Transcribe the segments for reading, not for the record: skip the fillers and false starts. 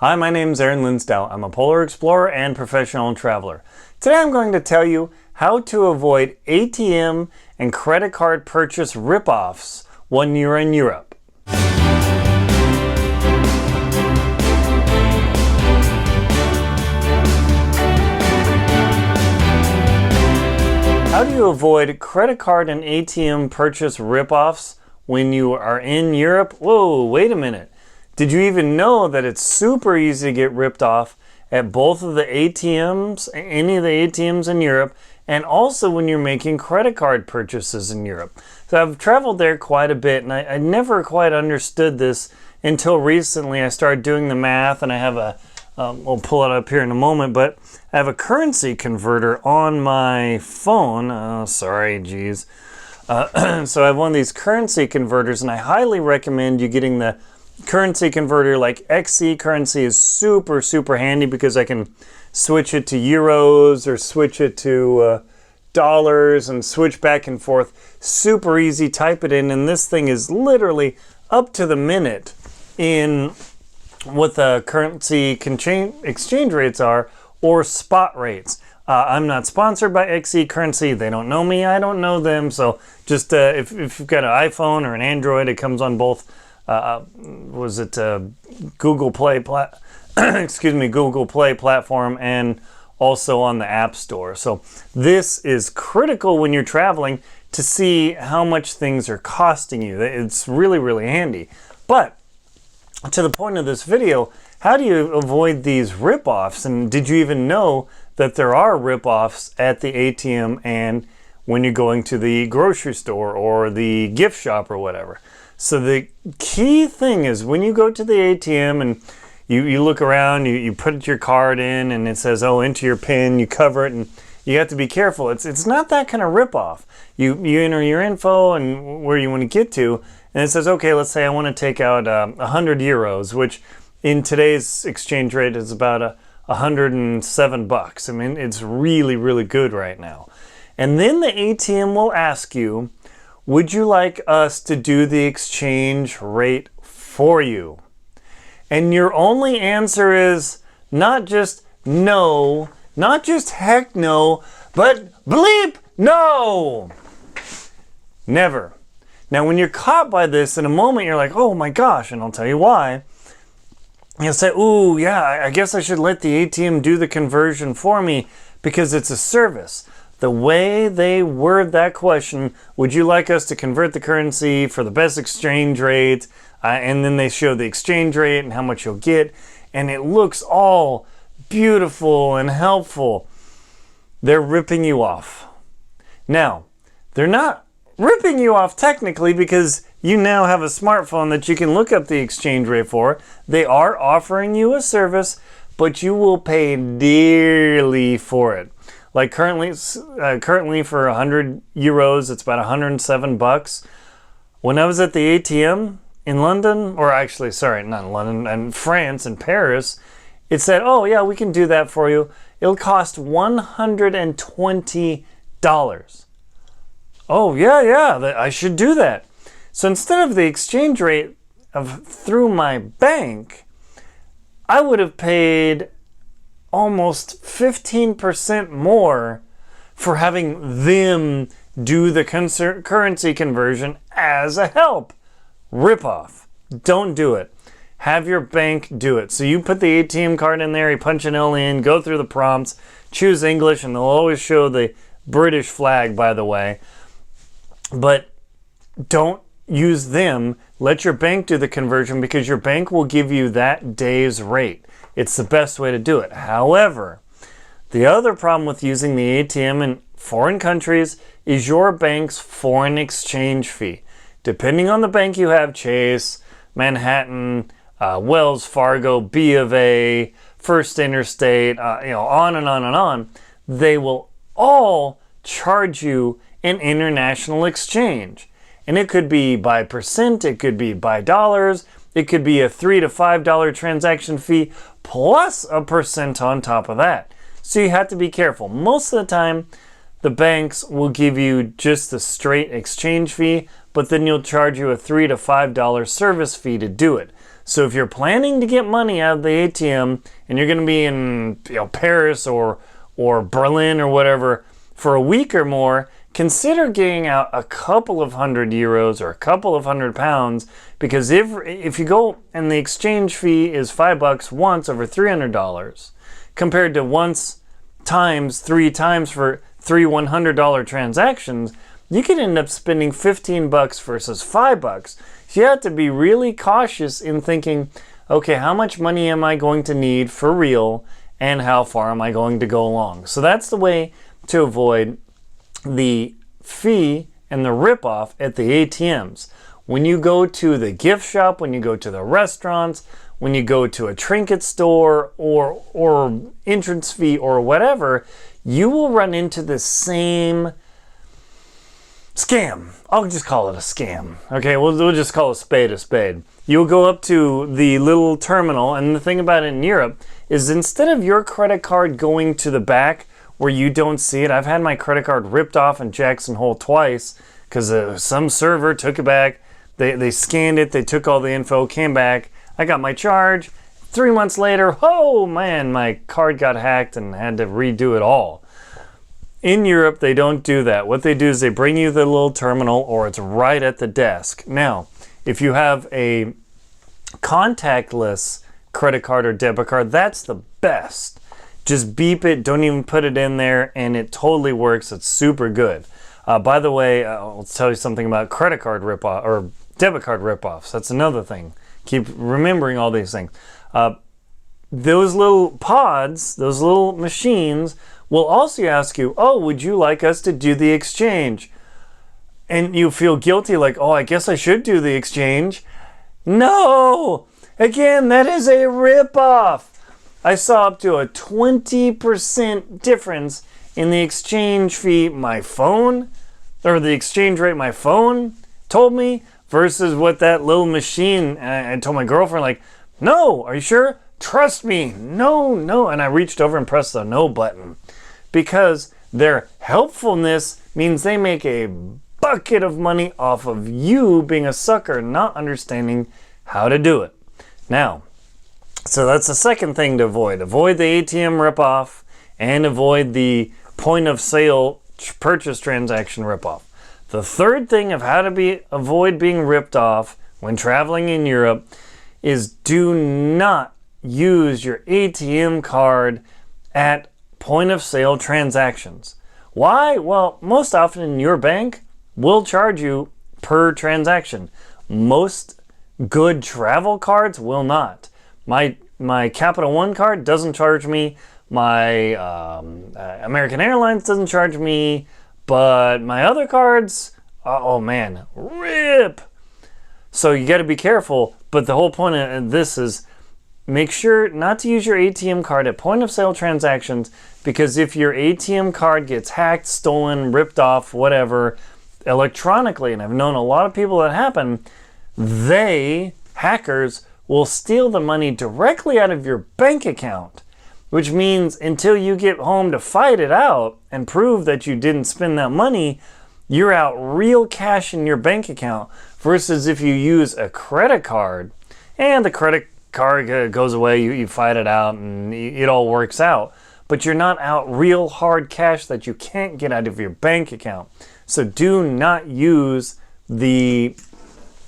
Hi, my name's Linsdau. I'm a polar explorer and professional traveler. Today I'm going to tell you how to avoid ATM and credit card purchase ripoffs when you're in Europe. How do you avoid credit card and ATM purchase ripoffs when you are in Europe? Whoa, wait a minute. Did you even know that it's super easy to get ripped off at both of the ATMs, any of the ATMs in Europe, and also when you're making credit card purchases in Europe? So I've traveled there quite a bit, and I never quite understood this until recently. I started doing the math, and I have I'll pull it up here in a moment, but I have a currency converter on my phone. So I have one of these currency converters, and I highly recommend you getting the currency converter. Like XC currency is super handy because I can switch it to euros or switch it to dollars and switch back and forth. Super easy, type it in, and this thing is literally up to the minute in what the currency exchange rates are or spot rates. I'm not sponsored by XE Currency. They don't know me. I don't know them. So just if you've got an iPhone or an Android, it comes on both. Google Play Google Play platform and also on the App Store. So this is critical when you're traveling to see how much things are costing you. It's really handy. But to the point of this video, how do you avoid these ripoffs? And did you even know that there are ripoffs at the ATM and when you're going to the grocery store or the gift shop or whatever? So the key thing is when you go to the ATM and you look around, you put your card in and it says, oh, enter your PIN, you cover it, and you have to be careful. It's not that kind of ripoff. You enter your info and where you want to get to, and it says, okay, let's say I want to take out 100 euros, which in today's exchange rate is about $107. I mean, it's really good right now. And then the ATM will ask you, would you like us to do the exchange rate for you? And your only answer is not just no, not just heck no, but bleep no. Never. Now, when you're caught by this, in a moment you're like, oh my gosh, and I'll tell you why. You'll say, ooh, yeah, I guess I should let the ATM do the conversion for me because it's a service. The way they word that question, would you like us to convert the currency for the best exchange rate? And then they show the exchange rate and how much you'll get. And it looks all beautiful and helpful. They're ripping you off. Now, they're not ripping you off technically because you now have a smartphone that you can look up the exchange rate for. They are offering you a service, but you will pay dearly for it. Like currently for 100 euros, it's about $107. When I was at the ATM in London, or actually, sorry, not in London, in France, in Paris, it said, oh yeah, we can do that for you. It'll cost $120. Oh yeah, I should do that. So instead of the exchange rate through my bank, I would have paid almost 15% more for having them do the currency conversion as a help. Ripoff. Don't do it. Have your bank do it. So you put the ATM card in there, you punch an L in, go through the prompts, choose English, and they'll always show the British flag, by the way. But don't use them. Let your bank do the conversion because your bank will give you that day's rate. It's the best way to do it. However, the other problem with using the ATM in foreign countries is your bank's foreign exchange fee. Depending on the bank you have, Chase, Manhattan, Wells Fargo, B of A, First Interstate, on and on, they will all charge you an international exchange. And it could be by percent, it could be by dollars, it could be a $3 to $5 transaction fee plus a percent on top of that. So you have to be careful. Most of the time, the banks will give you just the straight exchange fee, but then you'll charge you a $3 to $5 service fee to do it. So if you're planning to get money out of the ATM and you're going to be in Paris or Berlin or whatever for a week or more, consider getting out a couple of €100 or a couple of £100, because if you go and the exchange fee is $5 once over $300, compared to once times 3 times for 3 $100 transactions, you could end up spending $15 versus $5. So you have to be really cautious in thinking, okay, how much money am I going to need for real, and how far am I going to go along? So that's the way to avoid the fee and the ripoff at the ATMs. When you go to the gift shop, when you go to the restaurants, when you go to a trinket store or entrance fee or whatever, you will run into the same scam. I'll just call it a scam. Okay, we'll just call a spade a spade. You'll go up to the little terminal, and the thing about it in Europe is instead of your credit card going to the back where you don't see it, I've had my credit card ripped off in Jackson Hole twice because some server took it back. They scanned it, they took all the info, came back. I got my charge. 3 months later, oh man, my card got hacked and had to redo it all. In Europe, they don't do that. What they do is they bring you the little terminal, or it's right at the desk. Now, if you have a contactless credit card or debit card, that's the best. Just beep it, don't even put it in there, and it totally works. It's super good. By the way, I'll tell you something about credit card ripoff or debit card ripoffs. That's another thing. Keep remembering all these things. Those little pods, those little machines, will also ask you, oh, would you like us to do the exchange? And you feel guilty, like, oh, I guess I should do the exchange. No! Again, that is a ripoff. I saw up to a 20% difference in the exchange fee my phone, or the exchange rate my phone told me, versus what that little machine, and I told my girlfriend, like, no, are you sure? Trust me, no. And I reached over and pressed the no button, because their helpfulness means they make a bucket of money off of you being a sucker, not understanding how to do it. Now, so that's the second thing to avoid. Avoid the ATM ripoff and avoid the point of sale purchase transaction ripoff. The third thing of how to avoid being ripped off when traveling in Europe is do not use your ATM card at point of sale transactions. Why? Well, most often your bank will charge you per transaction. Most good travel cards will not. My Capital One card doesn't charge me. My American Airlines doesn't charge me. But my other cards, oh man, rip. So you got to be careful. But the whole point of this is make sure not to use your ATM card at point of sale transactions, because if your ATM card gets hacked, stolen, ripped off, whatever, electronically, and I've known a lot of people that happen, hackers, will steal the money directly out of your bank account, which means until you get home to fight it out and prove that you didn't spend that money, you're out real cash in your bank account, versus if you use a credit card and the credit card goes away, you fight it out and it all works out, but you're not out real hard cash that you can't get out of your bank account. So do not use the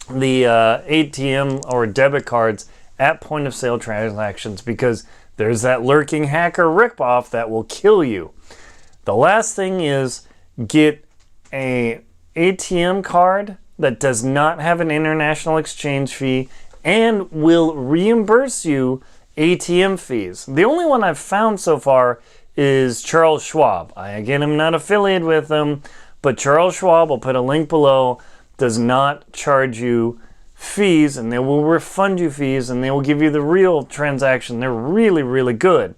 ATM or debit cards at point of sale transactions, because there's that lurking hacker ripoff that will kill you. The last thing is get a ATM card that does not have an international exchange fee and will reimburse you ATM fees. The only one I've found so far is Charles Schwab. I, again, am not affiliated with them, but Charles Schwab, I'll put a link below, does not charge you fees, and they will refund you fees, and they will give you the real transaction. They're really, really good.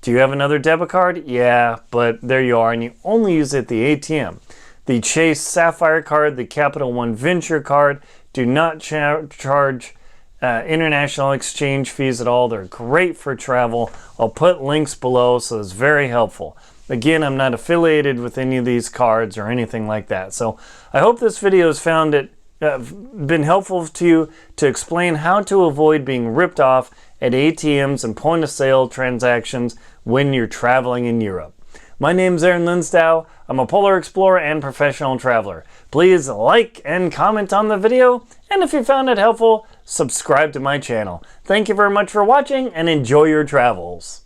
Do you have another debit card? Yeah, but there you are, and you only use it at the ATM. The Chase Sapphire card, the Capital One Venture card, do not charge international exchange fees at all. They're great for travel. I'll put links below, so it's very helpful. Again, I'm not affiliated with any of these cards or anything like that. So I hope this video has found it been helpful to you to explain how to avoid being ripped off at ATMs and point of sale transactions when you're traveling in Europe. My name's Linsdau. I'm a polar explorer and professional traveler. Please like and comment on the video, and if you found it helpful, subscribe to my channel. Thank you very much for watching and enjoy your travels.